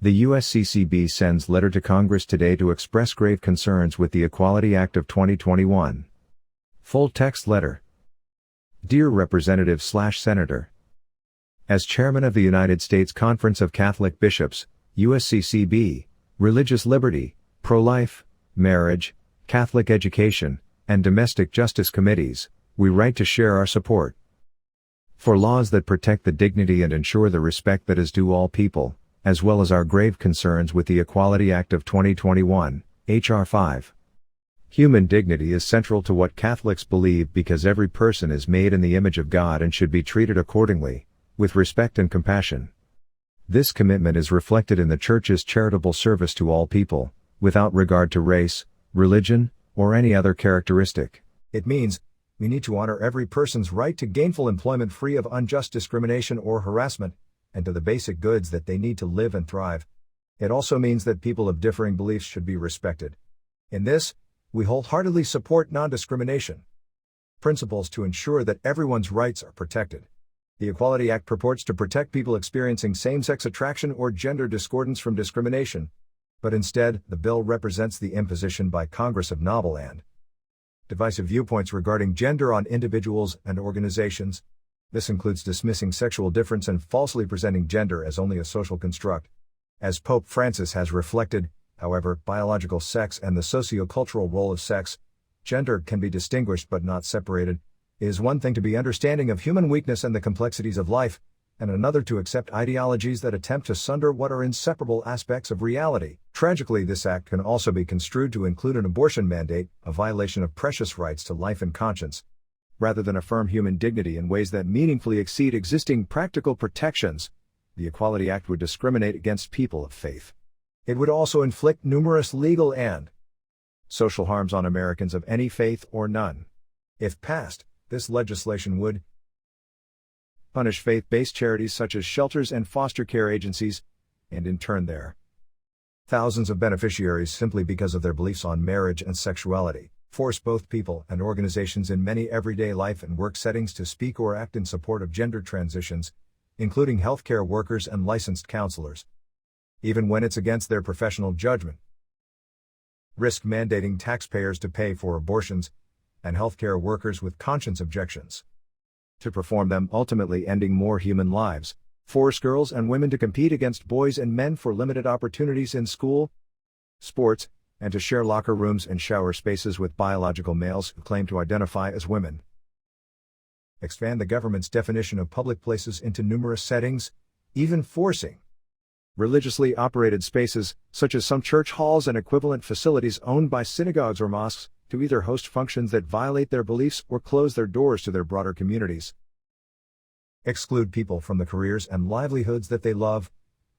The USCCB sends letter to Congress today to express grave concerns with the Equality Act of 2021. Full text letter. Dear Representative/Senator, as Chairman of the United States Conference of Catholic Bishops, USCCB, Religious Liberty, Pro-Life, Marriage, Catholic Education, and Domestic Justice Committees, we write to share our support for laws that protect the dignity and ensure the respect that is due all people, as well as our grave concerns with the Equality Act of 2021, H.R. 5. Human dignity is central to what Catholics believe because every person is made in the image of God and should be treated accordingly, with respect and compassion. This commitment is reflected in the Church's charitable service to all people, without regard to race, religion, or any other characteristic. It means, we need to honor every person's right to gainful employment free of unjust discrimination or harassment, and to the basic goods that they need to live and thrive. It also means that people of differing beliefs should be respected. In this, we wholeheartedly support non-discrimination principles to ensure that everyone's rights are protected. The Equality Act purports to protect people experiencing same-sex attraction or gender discordance from discrimination, but instead, the bill represents the imposition by Congress of novel and divisive viewpoints regarding gender on individuals and organizations. This includes dismissing sexual difference and falsely presenting gender as only a social construct. As Pope Francis has reflected, however, biological sex and the socio-cultural role of sex, gender can be distinguished but not separated. It is one thing to be understanding of human weakness and the complexities of life, and another to accept ideologies that attempt to sunder what are inseparable aspects of reality. Tragically, this act can also be construed to include an abortion mandate, a violation of precious rights to life and conscience. Rather than affirm human dignity in ways that meaningfully exceed existing practical protections, the Equality Act would discriminate against people of faith. It would also inflict numerous legal and social harms on Americans of any faith or none. If passed, this legislation would punish faith-based charities such as shelters and foster care agencies, and in turn their thousands of beneficiaries simply because of their beliefs on marriage and sexuality, force both people and organizations in many everyday life and work settings to speak or act in support of gender transitions, including healthcare workers and licensed counselors, even when it's against their professional judgment. Risk mandating taxpayers to pay for abortions, and healthcare workers with conscience objections to perform them, ultimately ending more human lives. Force girls and women to compete against boys and men for limited opportunities in school, sports, and to share locker rooms and shower spaces with biological males who claim to identify as women. Expand the government's definition of public places into numerous settings, even forcing religiously operated spaces, such as some church halls and equivalent facilities owned by synagogues or mosques, to either host functions that violate their beliefs or close their doors to their broader communities. Exclude people from the careers and livelihoods that they love,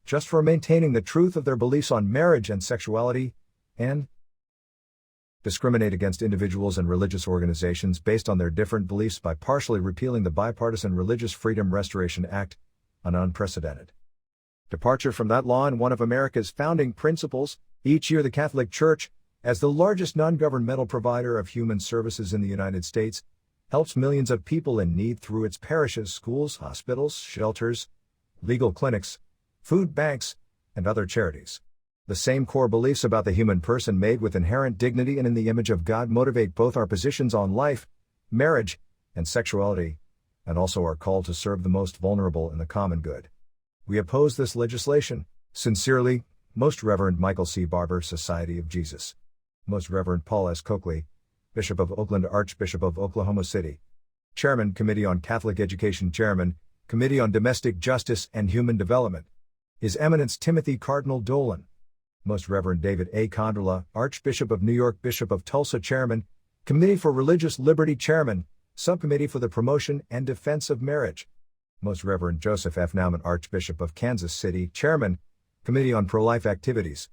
just for maintaining the truth of their beliefs on marriage and sexuality, and discriminate against individuals and religious organizations based on their different beliefs by partially repealing the Bipartisan Religious Freedom Restoration Act, an unprecedented departure from that law and one of America's founding principles. Each year the Catholic Church, as the largest non-governmental provider of human services in the United States, helps millions of people in need through its parishes, schools, hospitals, shelters, legal clinics, food banks, and other charities. The same core beliefs about the human person made with inherent dignity and in the image of God motivate both our positions on life, marriage, and sexuality, and also our call to serve the most vulnerable and the common good. We oppose this legislation. Sincerely, Most Reverend Michael C. Barber, Society of Jesus. Most Reverend Paul S. Coakley, Bishop of Oakland, Archbishop of Oklahoma City. Chairman, Committee on Catholic Education. Chairman, Committee on Domestic Justice and Human Development. His Eminence Timothy Cardinal Dolan. Most Reverend David A. Condrela, Archbishop of New York, Bishop of Tulsa. Chairman, Committee for Religious Liberty. Chairman, Subcommittee for the Promotion and Defense of Marriage. Most Reverend Joseph F. Naumann, Archbishop of Kansas City. Chairman, Committee on Pro-Life Activities.